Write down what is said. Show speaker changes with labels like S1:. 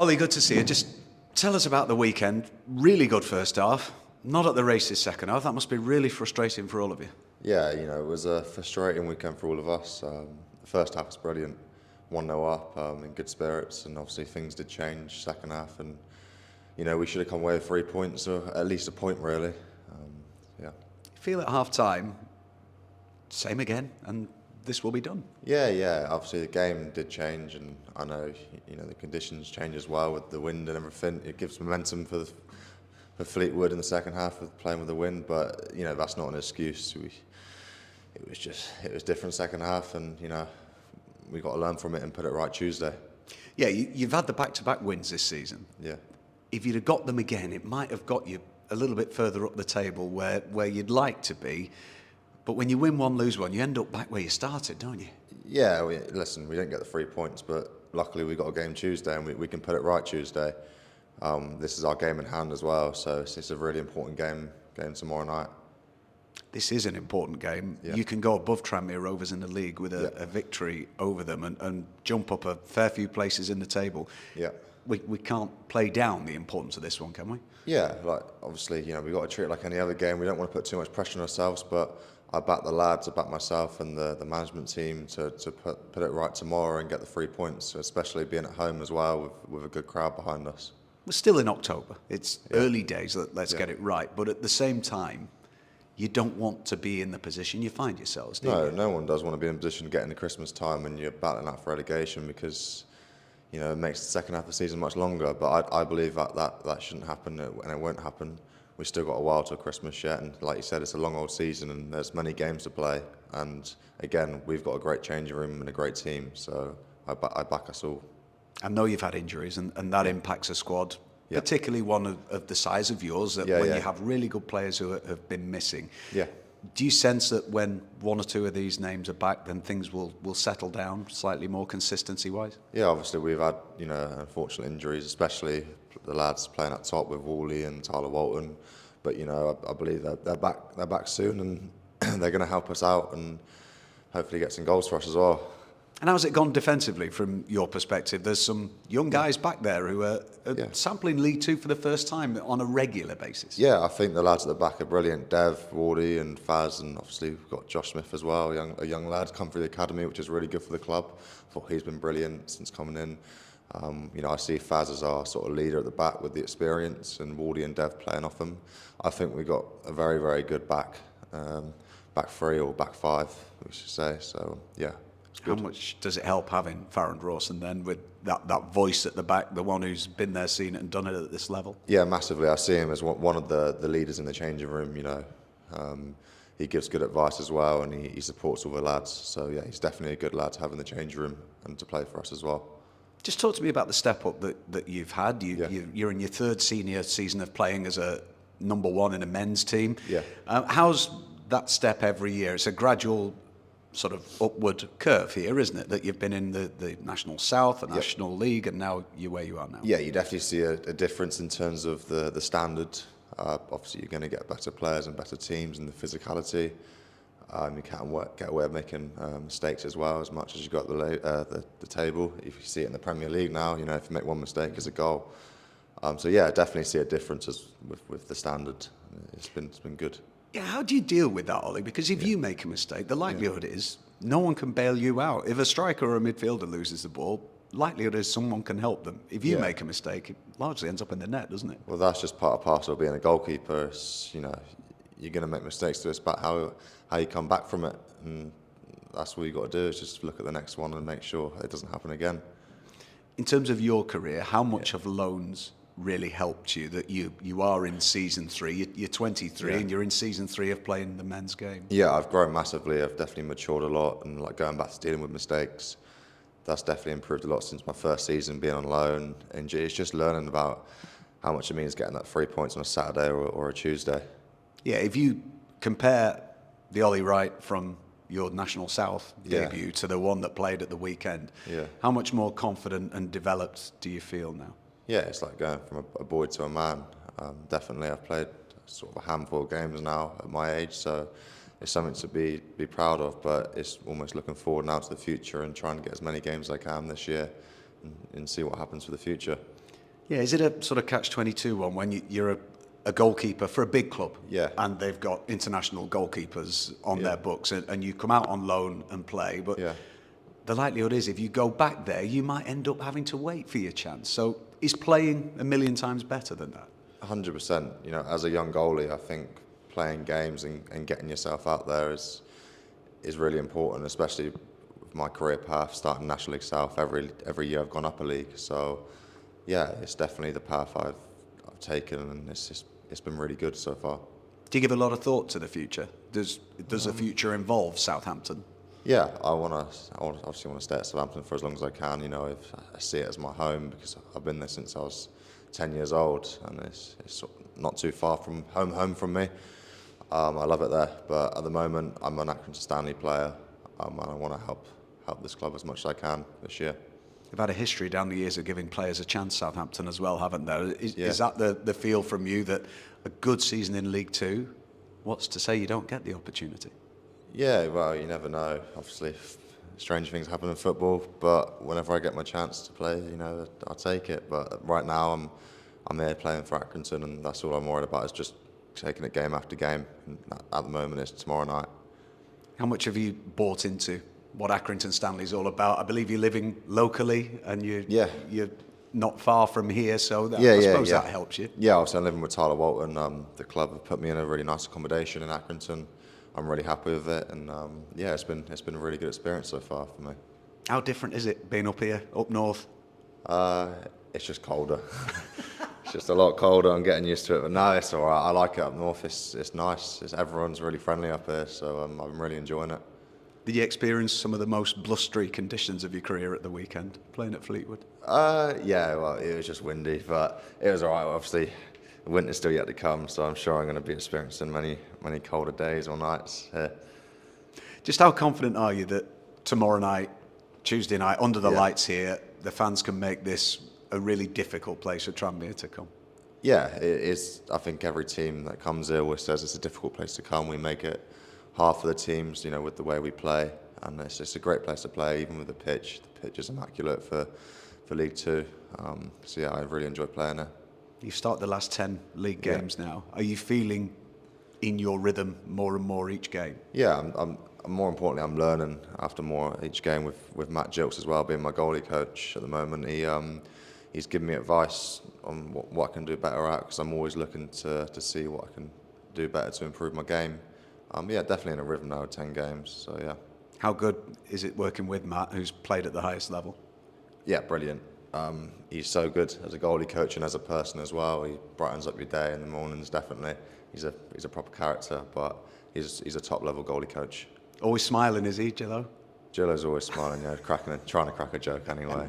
S1: Ollie, good to see you. Just tell us about the weekend. Really good first half. Not at the races second half. That must be really frustrating for all of you.
S2: Yeah, it was a frustrating weekend for all of us. The first half was brilliant, 1-0 up, in good spirits, and obviously things did change second half, and we should have come away with 3 points, or at least a point, really. Yeah.
S1: Feel at half time, same again, and this will be done.
S2: Yeah. Obviously the game did change, and I know the conditions change as well with the wind and everything. It gives momentum for Fleetwood in the second half with playing with the wind, but that's not an excuse. It was different second half, and we got to learn from it and put it right Tuesday.
S1: Yeah, you've had the back-to-back wins this season.
S2: Yeah.
S1: If you'd have got them again, it might have got you a little bit further up the table where you'd like to be. But when you win one, lose one, you end up back where you started, don't you?
S2: Yeah, listen, we didn't get the 3 points, but luckily we got a game Tuesday, and we can put it right Tuesday. This is our game in hand as well, so it's a really important game tomorrow night.
S1: This is an important game.
S2: Yeah.
S1: You can go above Tranmere Rovers in the league with a victory over them and jump up a fair few places in the table.
S2: Yeah.
S1: We can't play down the importance of this one, can we?
S2: Yeah, obviously, we've got to treat it like any other game. We don't want to put too much pressure on ourselves, but I back the lads, I back myself and the management team to put it right tomorrow and get the 3 points, especially being at home as well with a good crowd behind us.
S1: We're still in October. It's early days. Let's get it right. But at the same time, you don't want to be in the position you find yourselves, do you?
S2: No one does want to be in a position to get into Christmas time when you're battling out for relegation, because it makes the second half of the season much longer. But I believe that shouldn't happen, and it won't happen. We've still got a while till Christmas yet, and like you said, it's a long old season, and there's many games to play. And again, we've got a great changing room and a great team, so I back us all.
S1: I know you've had injuries, and that impacts a squad, particularly one of the size of yours, that when you have really good players who have been missing.
S2: Yeah.
S1: Do you sense that when one or two of these names are back, then things will settle down slightly more consistency-wise?
S2: Yeah, obviously we've had unfortunate injuries, especially the lads playing up top with Ollie and Tyler Walton. But I believe that they're back soon, and they're going to help us out and hopefully get some goals for us as well.
S1: And how's it gone defensively from your perspective? There's some young guys back there who are sampling League Two for the first time on a regular basis.
S2: Yeah, I think the lads at the back are brilliant. Dev, Wardy and Faz, and obviously we've got Josh Smith as well, a young lad come through the academy, which is really good for the club. I thought he's been brilliant since coming in. I see Faz as our sort of leader at the back with the experience, and Wardy and Dev playing off him. I think we got a very, very good back three or back five, we should say. So yeah.
S1: How much does it help having Farron Rawson then with that voice at the back, the one who's been there, seen it and done it at this level?
S2: Yeah, massively. I see him as one of the leaders in the changing room, He gives good advice as well, and he supports all the lads. So yeah, he's definitely a good lad to have in the changing room and to play for us as well.
S1: Just talk to me about the step up that you've had. You're in your third senior season of playing as a number one in a men's team.
S2: Yeah.
S1: How's that step every year? It's a gradual sort of upward curve here, isn't it? That you've been in the National South, the National League, and now you're where you are now.
S2: Yeah, you definitely see a difference in terms of the standard. Obviously, you're going to get better players and better teams, and the physicality. You can't get away with making mistakes as well, as much as you've got the table. If you see it in the Premier League now, if you make one mistake, it's a goal. So yeah, I definitely see a difference with the standard. It's been good.
S1: Yeah, how do you deal with that, Ollie? Because if you make a mistake, the likelihood is no one can bail you out. If a striker or a midfielder loses the ball, likelihood is someone can help them. If you make a mistake, it largely ends up in the net, doesn't it?
S2: Well, that's just part and parcel of being a goalkeeper. It's, you're going to make mistakes, so it's about how you come back from it. And that's what you've got to do, is just look at the next one and make sure it doesn't happen again.
S1: In terms of your career, how much have loans really helped you, that you are in season 3, you're 23 and you're in season 3 of playing the men's game?
S2: Yeah, I've grown massively. I've definitely matured a lot, and going back to dealing with mistakes, that's definitely improved a lot since my first season being on loan. And it's just learning about how much it means getting that 3 points on a Saturday or a Tuesday.
S1: Yeah, if you compare the Ollie Wright from your National South debut to the one that played at the weekend, how much more confident and developed do you feel now?
S2: Yeah, it's like going from a boy to a man. Definitely, I've played sort of a handful of games now at my age, so it's something to be proud of. But it's almost looking forward now to the future and trying to get as many games as I can this year and see what happens for the future.
S1: Yeah, is it a sort of catch-22 one when you're a goalkeeper for a big club,
S2: Yeah.
S1: and they've got international goalkeepers on
S2: Yeah.
S1: their books, and you come out on loan and play, but
S2: Yeah.
S1: the likelihood is if you go back there, you might end up having to wait for your chance. So is playing a million times better than that?
S2: 100%. You know, as a young goalie, I think playing games and getting yourself out there is really important, especially with my career path starting National League South. Every year I've gone up a league, so yeah, it's definitely the path I've taken, and it's been really good so far.
S1: Do you give a lot of thought to the future? Does the future involve Southampton?
S2: Yeah, I obviously want to stay at Southampton for as long as I can. You know, if I see it as my home, because I've been there since I was 10 years old, and it's sort of not too far from home from me. I love it there, but at the moment I'm an Accrington Stanley player, and I want to help this club as much as I can this year.
S1: You've had a history down the years of giving players a chance, Southampton as well, haven't there?
S2: Yeah.
S1: Is that the feel from you that a good season in League Two, what's to say you don't get the opportunity?
S2: Yeah, well, you never know. Obviously, strange things happen in football, but whenever I get my chance to play, you know, I'll take it. But right now, I'm here playing for Accrington, and that's all I'm worried about, is just taking it game after game. And at the moment, it's tomorrow night.
S1: How much have you bought into what Accrington Stanley's all about? I believe you're living locally, and you're not far from here, so I suppose that helps you.
S2: Yeah, obviously I'm living with Tyler Walton. The club have put me in a really nice accommodation in Accrington. I'm really happy with it, and yeah, it's been a really good experience so far for me.
S1: How different is it being up here, up north?
S2: It's just colder. It's just a lot colder. I'm getting used to it, but no, it's all right. I like it up north. It's nice. Everyone's really friendly up here, so I'm really enjoying it.
S1: Did you experience some of the most blustery conditions of your career at the weekend, playing at Fleetwood?
S2: Yeah, well, it was just windy, but it was all right. Obviously, the winter's still yet to come, so I'm sure I'm going to be experiencing many colder days or nights here.
S1: Just how confident are you that tomorrow night, Tuesday night, under the lights here, the fans can make this a really difficult place for Tranmere to come?
S2: Yeah, it is. I think every team that comes here always says it's a difficult place to come. We make it hard for the teams, you know, with the way we play, and it's just a great place to play, even with the pitch. The pitch is immaculate for League Two. So yeah, I really enjoy playing there.
S1: You've started the last 10 league games now. Are you feeling in your rhythm more and more each game?
S2: Yeah, I'm more importantly, I'm learning after more each game with Matt Gilks as well, being my goalie coach at the moment. He's given me advice on what I can do better at, because I'm always looking to see what I can do better to improve my game. Yeah, definitely in a rhythm now, 10 games, so yeah.
S1: How good is it working with Matt, who's played at the highest level?
S2: Yeah, brilliant. He's so good as a goalie coach and as a person as well. He brightens up your day in the mornings, definitely. He's a proper character, but he's a top level goalie coach.
S1: Always smiling, is he, Gillo?
S2: Gillo's always smiling, yeah, trying to crack a joke anyway.